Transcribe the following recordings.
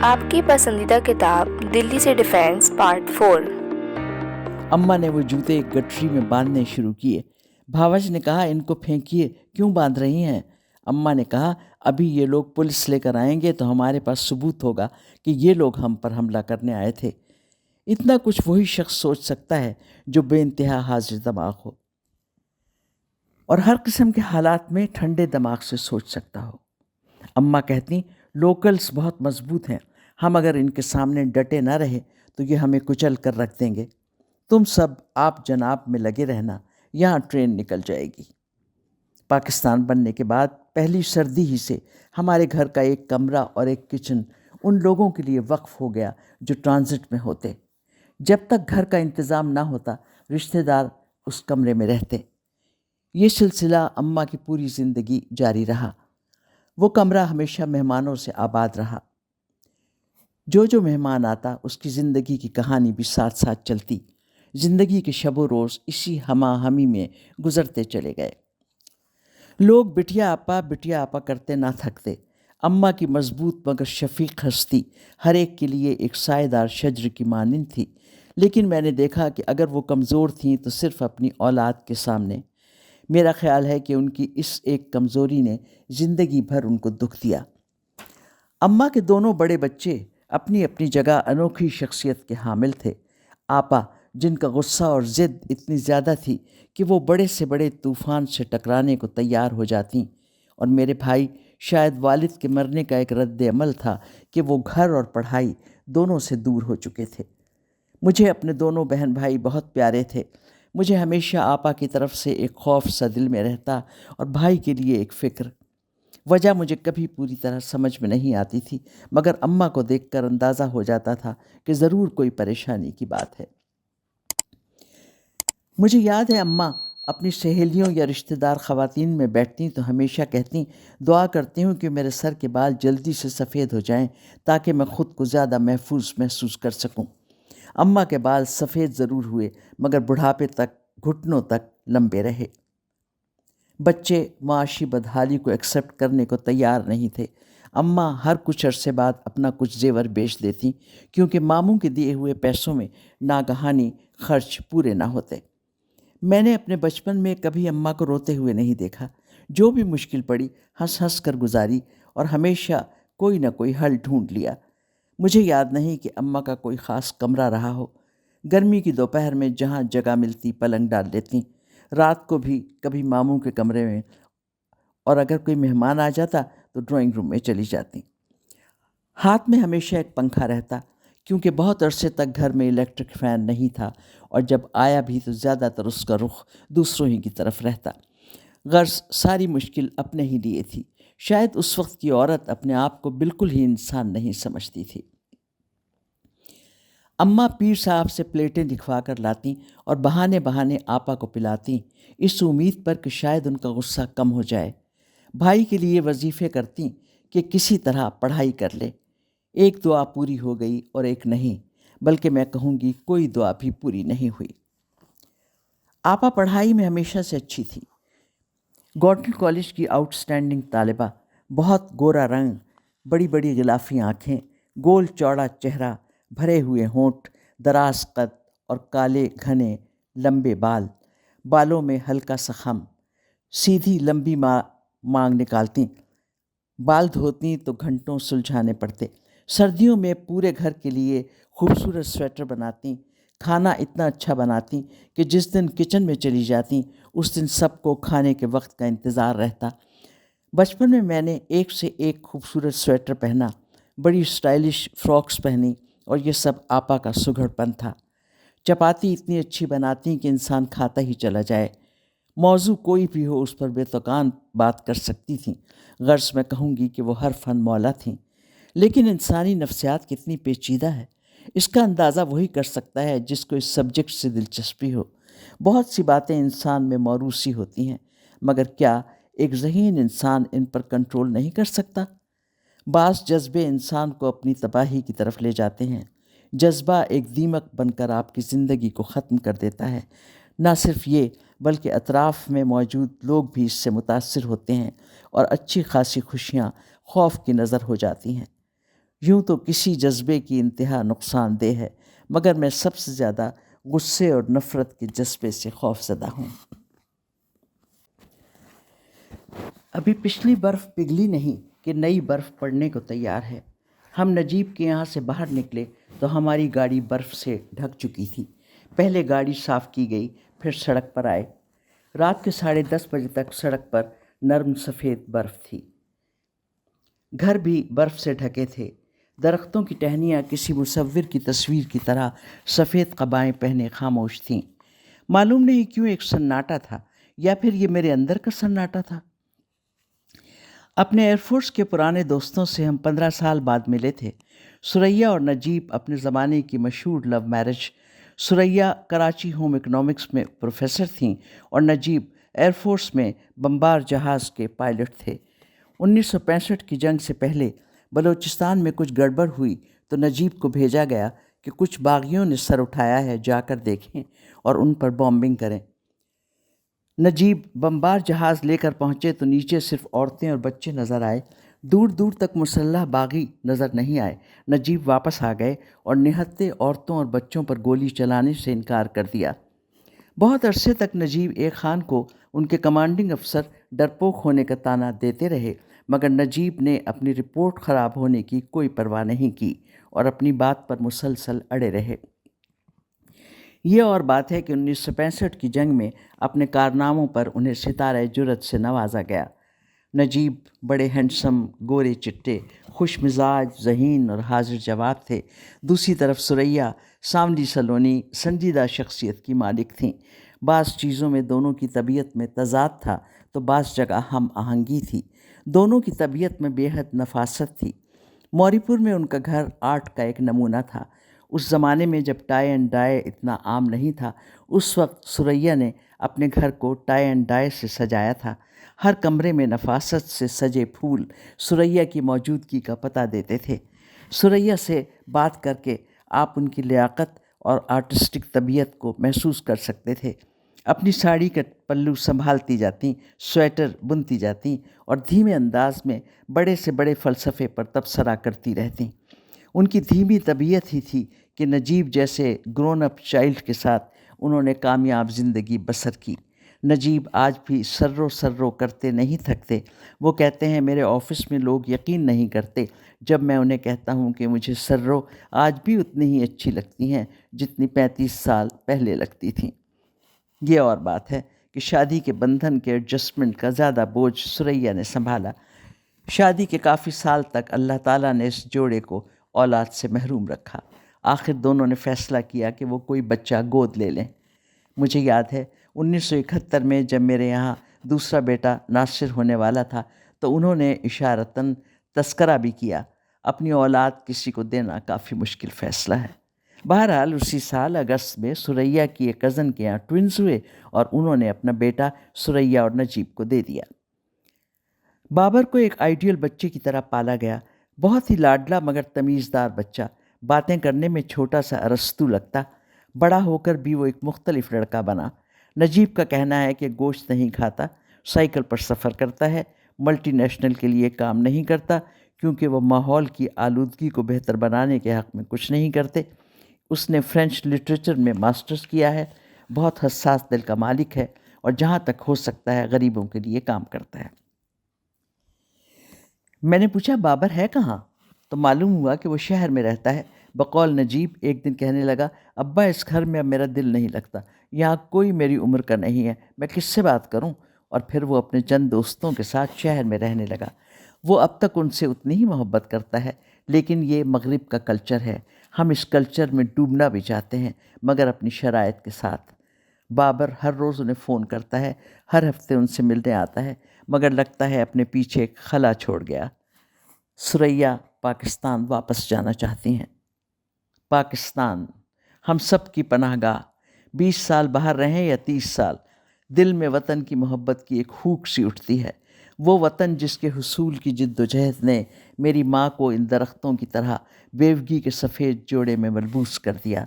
آپ کی پسندیدہ کتاب دلی سے ڈیفینس پارٹ 4۔ اماں نے وہ جوتے ایک گٹری میں باندھنے شروع کیے۔ بھاوج نے کہا، ان کو پھینکیے، کیوں باندھ رہی ہیں؟ اماں نے کہا، ابھی یہ لوگ پولیس لے کر آئیں گے تو ہمارے پاس ثبوت ہوگا کہ یہ لوگ ہم پر حملہ کرنے آئے تھے۔ اتنا کچھ وہی شخص سوچ سکتا ہے جو بے انتہا حاضر دماغ ہو اور ہر قسم کے حالات میں ٹھنڈے دماغ سے سوچ سکتا ہو۔ اماں کہتی، لوکلز بہت مضبوط ہیں، ہم اگر ان کے سامنے ڈٹے نہ رہے تو یہ ہمیں کچل کر رکھ دیں گے۔ تم سب آپ جناب میں لگے رہنا، یہاں ٹرین نکل جائے گی۔ پاکستان بننے کے بعد پہلی سردی ہی سے ہمارے گھر کا ایک کمرہ اور ایک کچن ان لوگوں کے لیے وقف ہو گیا جو ٹرانزٹ میں ہوتے۔ جب تک گھر کا انتظام نہ ہوتا رشتہ دار اس کمرے میں رہتے۔ یہ سلسلہ اماں کی پوری زندگی جاری رہا۔ وہ کمرہ ہمیشہ مہمانوں سے آباد رہا۔ جو مہمان آتا اس کی زندگی کی کہانی بھی ساتھ ساتھ چلتی۔ زندگی کے شب و روز اسی ہمہ ہمی میں گزرتے چلے گئے۔ لوگ بٹیا آپا کرتے نہ تھکتے۔ اماں کی مضبوط مگر شفیق ہستی ہر ایک کے لیے ایک سائے دار شجر کی مانند تھی، لیکن میں نے دیکھا کہ اگر وہ کمزور تھیں تو صرف اپنی اولاد کے سامنے۔ میرا خیال ہے کہ ان کی اس ایک کمزوری نے زندگی بھر ان کو دکھ دیا۔ اماں کے دونوں بڑے بچے اپنی اپنی جگہ انوکھی شخصیت کے حامل تھے۔ آپا، جن کا غصہ اور ضد اتنی زیادہ تھی کہ وہ بڑے سے بڑے طوفان سے ٹکرانے کو تیار ہو جاتیں، اور میرے بھائی، شاید والد کے مرنے کا ایک رد عمل تھا کہ وہ گھر اور پڑھائی دونوں سے دور ہو چکے تھے۔ مجھے اپنے دونوں بہن بھائی بہت پیارے تھے۔ مجھے ہمیشہ آپا کی طرف سے ایک خوف سا دل میں رہتا اور بھائی کے لیے ایک فکر۔ وجہ مجھے کبھی پوری طرح سمجھ میں نہیں آتی تھی، مگر اماں کو دیکھ کر اندازہ ہو جاتا تھا کہ ضرور کوئی پریشانی کی بات ہے۔ مجھے یاد ہے اماں اپنی سہیلیوں یا رشتہ دار خواتین میں بیٹھتیں تو ہمیشہ کہتیں، دعا کرتی ہوں کہ میرے سر کے بال جلدی سے سفید ہو جائیں تاکہ میں خود کو زیادہ محفوظ محسوس کر سکوں۔ اماں کے بال سفید ضرور ہوئے مگر بڑھاپے تک گھٹنوں تک لمبے رہے۔ بچے معاشی بدحالی کو ایکسیپٹ کرنے کو تیار نہیں تھے۔ اماں ہر کچھ عرصے بعد اپنا کچھ زیور بیچ دیتی کیونکہ ماموں کے دیے ہوئے پیسوں میں ناگہانی خرچ پورے نہ ہوتے۔ میں نے اپنے بچپن میں کبھی اماں کو روتے ہوئے نہیں دیکھا۔ جو بھی مشکل پڑی ہنس ہنس کر گزاری اور ہمیشہ کوئی نہ کوئی حل ڈھونڈ لیا۔ مجھے یاد نہیں کہ اماں کا کوئی خاص کمرہ رہا ہو۔ گرمی کی دوپہر میں جہاں جگہ ملتی پلنگ ڈال لیتی، رات کو بھی کبھی ماموں کے کمرے میں، اور اگر کوئی مہمان آ جاتا تو ڈرائنگ روم میں چلی جاتی۔ ہاتھ میں ہمیشہ ایک پنکھا رہتا کیونکہ بہت عرصے تک گھر میں الیکٹرک فین نہیں تھا، اور جب آیا بھی تو زیادہ تر اس کا رخ دوسروں ہی کی طرف رہتا۔ غرض ساری مشکل اپنے ہی لیے تھی۔ شاید اس وقت کی عورت اپنے آپ کو بالکل ہی انسان نہیں سمجھتی تھی۔ اماں پیر صاحب سے پلیٹیں دکھوا کر لاتی اور بہانے بہانے آپا کو پلاتی، اس امید پر کہ شاید ان کا غصہ کم ہو جائے۔ بھائی کے لیے وظیفے کرتی کہ کسی طرح پڑھائی کر لے۔ ایک دعا پوری ہو گئی اور ایک نہیں، بلکہ میں کہوں گی کوئی دعا بھی پوری نہیں ہوئی۔ آپا پڑھائی میں ہمیشہ سے اچھی تھی۔ گورنمنٹ کالج کی آؤٹ اسٹینڈنگ طالبہ، بہت گورا رنگ، بڑی بڑی غلافی آنکھیں، گول چوڑا چہرہ، بھرے ہوئے ہونٹ، دراز قد اور کالے گھنے لمبے بال، بالوں میں ہلکا سا خم، سیدھی لمبی مانگ نکالتیں۔ بال دھوتیں تو گھنٹوں سلجھانے پڑتے۔ سردیوں میں پورے گھر کے لیے خوبصورت سویٹر بناتیں۔ کھانا اتنا اچھا بناتیں کہ جس دن کچن میں چلی جاتیں اس دن سب کو کھانے کے وقت کا انتظار رہتا۔ بچپن میں نے ایک سے ایک خوبصورت سویٹر پہنا، بڑی اسٹائلش فراکس پہنی، اور یہ سب آپا کا سگھڑ پن تھا۔ چپاتی اتنی اچھی بناتی کہ انسان کھاتا ہی چلا جائے۔ موضوع کوئی بھی ہو اس پر بے تکان بات کر سکتی تھیں۔ غرض میں کہوں گی کہ وہ ہر فن مولا تھیں۔ لیکن انسانی نفسیات کتنی پیچیدہ ہے، اس کا اندازہ وہی کر سکتا ہے جس کو اس سبجیکٹ سے دلچسپی ہو۔ بہت سی باتیں انسان میں موروثی ہوتی ہیں، مگر کیا ایک ذہین انسان ان پر کنٹرول نہیں کر سکتا؟ بعض جذبے انسان کو اپنی تباہی کی طرف لے جاتے ہیں۔ جذبہ ایک دیمک بن کر آپ کی زندگی کو ختم کر دیتا ہے۔ نہ صرف یہ بلکہ اطراف میں موجود لوگ بھی اس سے متاثر ہوتے ہیں اور اچھی خاصی خوشیاں خوف کی نظر ہو جاتی ہیں۔ یوں تو کسی جذبے کی انتہا نقصان دہ ہے، مگر میں سب سے زیادہ غصے اور نفرت کے جذبے سے خوف زدہ ہوں۔ ابھی پچھلی برف پگھلی نہیں کہ نئی برف پڑنے کو تیار ہے۔ ہم نجیب کے یہاں سے باہر نکلے تو ہماری گاڑی برف سے ڈھک چکی تھی۔ پہلے گاڑی صاف کی گئی، پھر سڑک پر آئے۔ رات کے 10:30 بجے تک سڑک پر نرم سفید برف تھی۔ گھر بھی برف سے ڈھکے تھے۔ درختوں کی ٹہنیاں کسی مصور کی تصویر کی طرح سفید قبائیں پہنے خاموش تھیں۔ معلوم نہیں کیوں ایک سناٹا تھا، یا پھر یہ میرے اندر کا سناٹا تھا۔ اپنے ایئر فورس کے پرانے دوستوں سے ہم 15 سال بعد ملے تھے۔ ثریا اور نجیب اپنے زمانے کی مشہور love marriage. Suraiya Karachi home economics میں پروفیسر تھیں اور نجیب ایئر فورس میں بمبار جہاز کے پائلٹ تھے۔ 1965 کی جنگ سے پہلے بلوچستان میں کچھ گڑبڑ ہوئی تو نجیب کو بھیجا گیا کہ کچھ باغیوں نے سر اٹھایا ہے، جا کر دیکھیں اور ان پر بامبنگ کریں۔ نجیب بمبار جہاز لے کر پہنچے تو نیچے صرف عورتیں اور بچے نظر آئے، دور دور تک مسلح باغی نظر نہیں آئے۔ نجیب واپس آ گئے اور نہتے عورتوں اور بچوں پر گولی چلانے سے انکار کر دیا۔ بہت عرصے تک نجیب ایک خان کو ان کے کمانڈنگ افسر ڈرپوک ہونے کا طعنہ دیتے رہے، مگر نجیب نے اپنی رپورٹ خراب ہونے کی کوئی پرواہ نہیں کی اور اپنی بات پر مسلسل اڑے رہے۔ یہ اور بات ہے کہ 1965 کی جنگ میں اپنے کارناموں پر انہیں ستارہ جرأت سے نوازا گیا۔ نجیب بڑے ہینڈسم، گورے چٹے، خوش مزاج، ذہین اور حاضر جواب تھے۔ دوسری طرف ثریا سانولی سلونی، سنجیدہ شخصیت کی مالک تھیں۔ بعض چیزوں میں دونوں کی طبیعت میں تضاد تھا تو بعض جگہ ہم آہنگی تھی۔ دونوں کی طبیعت میں بے حد نفاست تھی۔ موری پور میں ان کا گھر آرٹ کا ایک نمونہ تھا۔ اس زمانے میں جب ٹائی اینڈ ڈائی اتنا عام نہیں تھا، اس وقت ثریا نے اپنے گھر کو ٹائی اینڈ ڈائی سے سجایا تھا۔ ہر کمرے میں نفاست سے سجے پھول ثریا کی موجودگی کا پتہ دیتے تھے۔ ثریا سے بات کر کے آپ ان کی لیاقت اور آرٹسٹک طبیعت کو محسوس کر سکتے تھے۔ اپنی ساڑی کا پلو سنبھالتی جاتیں، سویٹر بنتی جاتیں اور دھیمے انداز میں بڑے سے بڑے فلسفے پر تبصرہ کرتی رہتیں۔ ان کی دھیمی طبیعت ہی تھی کہ نجیب جیسے گرون اپ چائلڈ کے ساتھ انہوں نے کامیاب زندگی بسر کی۔ نجیب آج بھی سرو کرتے نہیں تھکتے۔ وہ کہتے ہیں میرے آفس میں لوگ یقین نہیں کرتے جب میں انہیں کہتا ہوں کہ مجھے سرو آج بھی اتنی ہی اچھی لگتی ہیں جتنی 35 سال پہلے لگتی تھیں۔ یہ اور بات ہے کہ شادی کے بندھن کے ایڈجسٹمنٹ کا زیادہ بوجھ ثریا نے سنبھالا۔ شادی کے کافی سال تک اللہ تعالیٰ نے اس جوڑے کو اولاد سے محروم رکھا۔ آخر دونوں نے فیصلہ کیا کہ وہ کوئی بچہ گود لے لیں۔ مجھے یاد ہے 1971 میں جب میرے یہاں دوسرا بیٹا ناصر ہونے والا تھا تو انہوں نے اشارتاً تذکرہ بھی کیا۔ اپنی اولاد کسی کو دینا کافی مشکل فیصلہ ہے۔ بہرحال اسی سال اگست میں ثریا کی ایک کزن کے یہاں ٹوئنز ہوئے اور انہوں نے اپنا بیٹا ثریا اور نجیب کو دے دیا۔ بابر کو ایک آئیڈیل بچے کی طرح پالا گیا، بہت ہی لاڈلا مگر تمیزدار بچہ، باتیں کرنے میں چھوٹا سا ارسطو لگتا۔ بڑا ہو کر بھی وہ ایک مختلف لڑکا بنا۔ نجیب کا کہنا ہے کہ گوشت نہیں کھاتا، سائیکل پر سفر کرتا ہے، ملٹی نیشنل کے لیے کام نہیں کرتا کیونکہ وہ ماحول کی آلودگی کو بہتر بنانے کے حق میں کچھ نہیں کرتے۔ اس نے فرینچ لٹریچر میں ماسٹرز کیا ہے، بہت حساس دل کا مالک ہے اور جہاں تک ہو سکتا ہے غریبوں کے لیے کام کرتا ہے۔ میں نے پوچھا بابر ہے کہاں؟ تو معلوم ہوا کہ وہ شہر میں رہتا ہے۔ بقول نجیب ایک دن کہنے لگا، ابا اس گھر میں اب میرا دل نہیں لگتا، یہاں کوئی میری عمر کا نہیں ہے، میں کس سے بات کروں؟ اور پھر وہ اپنے چند دوستوں کے ساتھ شہر میں رہنے لگا۔ وہ اب تک ان سے اتنی ہی محبت کرتا ہے، لیکن یہ مغرب کا کلچر ہے، ہم اس کلچر میں ڈوبنا بھی چاہتے ہیں مگر اپنی شرائط کے ساتھ۔ بابر ہر روز انہیں فون کرتا ہے، ہر ہفتے ان سے ملنے آتا ہے، مگر لگتا ہے اپنے پیچھے ایک خلا چھوڑ گیا۔ ثریا پاکستان واپس جانا چاہتی ہیں۔ پاکستان ہم سب کی پناہ گاہ، 20 سال باہر رہیں یا 30 سال، دل میں وطن کی محبت کی ایک ہوک سی اٹھتی ہے۔ وہ وطن جس کے حصول کی جد و جہد نے میری ماں کو ان درختوں کی طرح بیوگی کے سفید جوڑے میں ملبوس کر دیا۔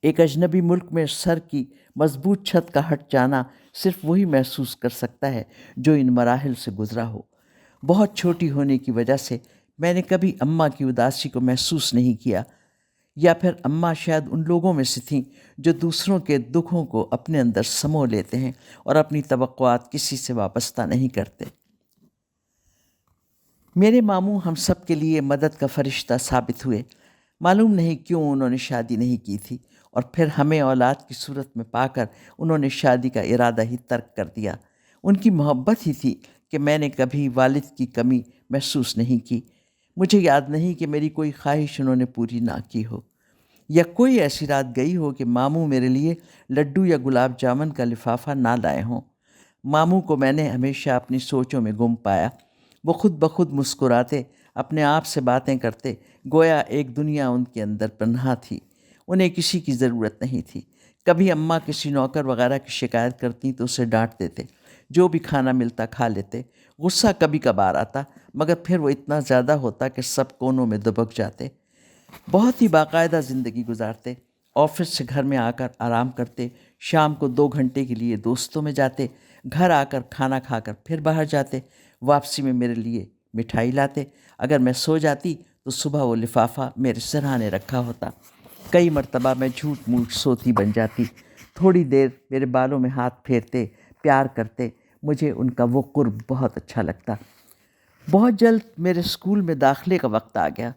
ایک اجنبی ملک میں سر کی مضبوط چھت کا ہٹ جانا صرف وہی محسوس کر سکتا ہے جو ان مراحل سے گزرا ہو۔ بہت چھوٹی ہونے کی وجہ سے میں نے کبھی اماں کی اداسی کو محسوس نہیں کیا، یا پھر اماں شاید ان لوگوں میں سے تھیں جو دوسروں کے دکھوں کو اپنے اندر سمو لیتے ہیں اور اپنی توقعات کسی سے وابستہ نہیں کرتے۔ میرے ماموں ہم سب کے لیے مدد کا فرشتہ ثابت ہوئے۔ معلوم نہیں کیوں انہوں نے شادی نہیں کی تھی، اور پھر ہمیں اولاد کی صورت میں پا کر انہوں نے شادی کا ارادہ ہی ترک کر دیا۔ ان کی محبت ہی تھی کہ میں نے کبھی والد کی کمی محسوس نہیں کی۔ مجھے یاد نہیں کہ میری کوئی خواہش انہوں نے پوری نہ کی ہو، یا کوئی ایسی رات گئی ہو کہ ماموں میرے لیے لڈو یا گلاب جامن کا لفافہ نہ لائے ہوں۔ ماموں کو میں نے ہمیشہ اپنی سوچوں میں گم پایا۔ وہ خود بخود مسکراتے، اپنے آپ سے باتیں کرتے، گویا ایک دنیا ان کے اندر پنہاں تھی۔ انہیں کسی کی ضرورت نہیں تھی۔ کبھی اماں کسی نوکر وغیرہ کی شکایت کرتی تو اسے ڈانٹ دیتے، جو بھی کھانا ملتا کھا لیتے۔ غصہ کبھی کبھار آتا، مگر پھر وہ اتنا زیادہ ہوتا کہ سب کونوں میں دبک جاتے۔ بہت ہی باقاعدہ زندگی گزارتے۔ آفس سے گھر میں آ کر آرام کرتے، شام کو 2 گھنٹے کے لیے دوستوں میں جاتے، گھر آ کر کھانا کھا کر پھر باہر جاتے۔ واپسی میں میرے لیے مٹھائی لاتے۔ اگر میں سو جاتی تو صبح وہ لفافہ میرے سرہانے رکھا ہوتا۔ کئی مرتبہ میں جھوٹ موٹ سوتی بن جاتی۔ تھوڑی دیر میرے بالوں میں ہاتھ پھیرتے، پیار کرتے۔ مجھے ان کا وہ قرب بہت اچھا لگتا۔ بہت جلد میرے اسکول میں داخلے کا وقت آ گیا۔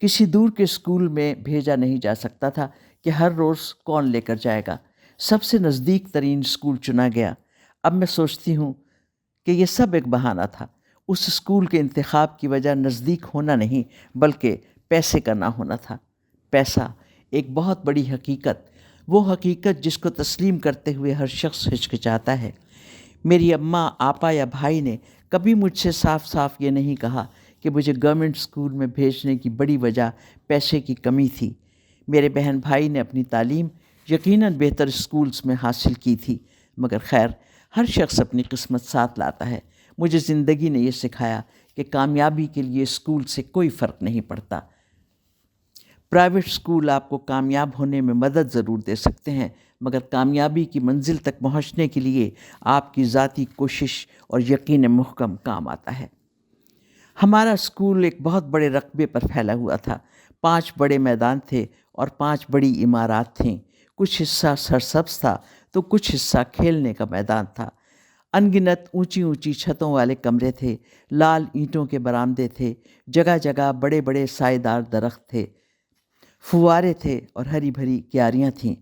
کسی دور کے اسکول میں بھیجا نہیں جا سکتا تھا کہ ہر روز کون لے کر جائے گا۔ سب سے نزدیک ترین اسکول چنا گیا۔ اب میں سوچتی ہوں کہ یہ سب ایک بہانہ تھا۔ اس اسکول کے انتخاب کی وجہ نزدیک ہونا نہیں، بلکہ پیسے کا نہ ہونا تھا۔ پیسہ ایک بہت بڑی حقیقت، وہ حقیقت جس کو تسلیم کرتے ہوئے ہر شخص ہچکچاتا ہے۔ میری اماں، آپا یا بھائی نے کبھی مجھ سے صاف صاف یہ نہیں کہا کہ مجھے گورنمنٹ اسکول میں بھیجنے کی بڑی وجہ پیسے کی کمی تھی۔ میرے بہن بھائی نے اپنی تعلیم یقیناً بہتر اسکولز میں حاصل کی تھی، مگر خیر، ہر شخص اپنی قسمت ساتھ لاتا ہے۔ مجھے زندگی نے یہ سکھایا کہ کامیابی کے لیے اسکول سے کوئی فرق نہیں پڑتا۔ پرائیویٹ اسکول آپ کو کامیاب ہونے میں مدد ضرور دے سکتے ہیں، مگر کامیابی کی منزل تک پہنچنے کے لیے آپ کی ذاتی کوشش اور یقین محکم کام آتا ہے۔ ہمارا اسکول ایک بہت بڑے رقبے پر پھیلا ہوا تھا۔ 5 بڑے میدان تھے اور 5 بڑی عمارات تھیں۔ کچھ حصہ سرسبز تھا تو کچھ حصہ کھیلنے کا میدان تھا۔ ان گنت اونچی اونچی چھتوں والے کمرے تھے، لال اینٹوں کے برآمدے تھے، جگہ جگہ بڑے بڑے سائے دار درخت تھے، فوارے تھے اور ہری بھری کیاریاں تھیں۔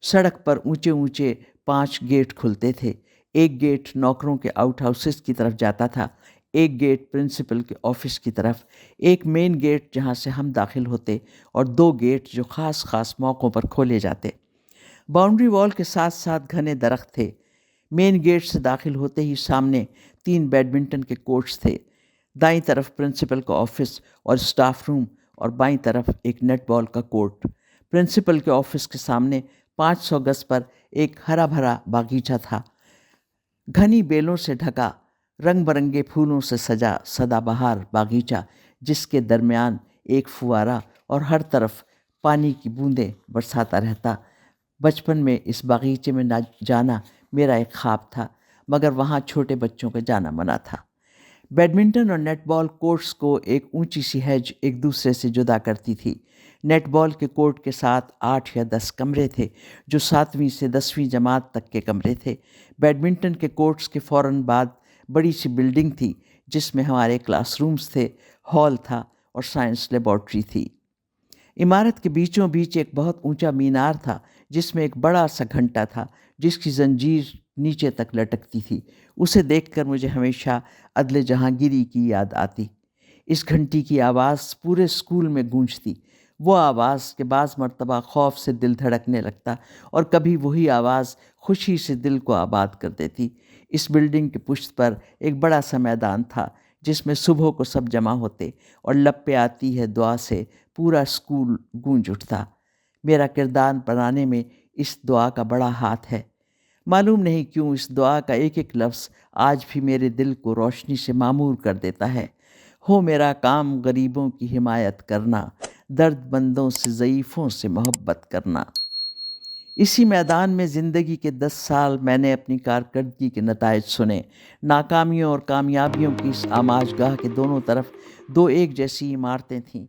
سڑک پر اونچے اونچے 5 گیٹ کھلتے تھے۔ ایک گیٹ نوکروں کے آؤٹ ہاؤسز کی طرف جاتا تھا، ایک گیٹ پرنسپل کے آفس کی طرف، ایک مین گیٹ جہاں سے ہم داخل ہوتے، اور 2 گیٹ جو خاص خاص موقعوں پر کھولے جاتے۔ باؤنڈری وال کے ساتھ ساتھ گھنے درخت تھے۔ مین گیٹ سے داخل ہوتے ہی سامنے 3 بیڈمنٹن کے کورٹس تھے۔ دائیں طرف پرنسپل کا آفس اور اسٹاف روم، اور بائیں طرف ایک نیٹ بال کا کورٹ۔ پرنسپل کے آفس کے سامنے 500 گز پر ایک ہرا بھرا باغیچہ تھا، گھنی بیلوں سے ڈھکا، رنگ برنگے پھولوں سے سجا سدا بہار باغیچہ، جس کے درمیان ایک فوارہ اور ہر طرف پانی کی بوندیں برساتا رہتا۔ بچپن میں اس باغیچے میں جانا میرا ایک خواب تھا، مگر وہاں چھوٹے بچوں کا جانا منع تھا۔ بیڈمنٹن اور نیٹ بال کورٹس کو ایک اونچی سی ہیج ایک دوسرے سے جدا کرتی تھی۔ نیٹ بال کے کورٹ کے ساتھ 8 یا 10 کمرے تھے، جو 7ویں سے 10ویں جماعت تک کے کمرے تھے۔ بیڈمنٹن کے کورٹس کے فوراً بعد بڑی سی بلڈنگ تھی، جس میں ہمارے کلاس رومز تھے، ہال تھا اور سائنس لیبارٹری تھی۔ عمارت کے بیچوں بیچ ایک بہت اونچا مینار تھا، جس میں ایک بڑا سا گھنٹا تھا، جس کی زنجیر نیچے تک لٹکتی تھی۔ اسے دیکھ کر مجھے ہمیشہ عدل جہانگیری کی یاد آتی۔ اس گھنٹی کی آواز پورے اسکول میں گونجتی، وہ آواز کہ بعض مرتبہ خوف سے دل دھڑکنے لگتا، اور کبھی وہی آواز خوشی سے دل کو آباد کر دیتی۔ اس بلڈنگ کے پشت پر ایک بڑا سا میدان تھا، جس میں صبح کو سب جمع ہوتے، اور لب پہ آتی ہے دعا سے پورا اسکول گونج اٹھتا۔ میرا کردار بنانے میں اس دعا کا بڑا ہاتھ ہے۔ معلوم نہیں کیوں اس دعا کا ایک ایک لفظ آج بھی میرے دل کو روشنی سے معمور کر دیتا ہے۔ ہو میرا کام غریبوں کی حمایت کرنا، درد مندوں سے ضعیفوں سے محبت کرنا۔ اسی میدان میں زندگی کے 10 سال میں نے اپنی کارکردگی کے نتائج سنے۔ ناکامیوں اور کامیابیوں کی اس آماج گاہ کے دونوں طرف دو ایک جیسی عمارتیں تھیں۔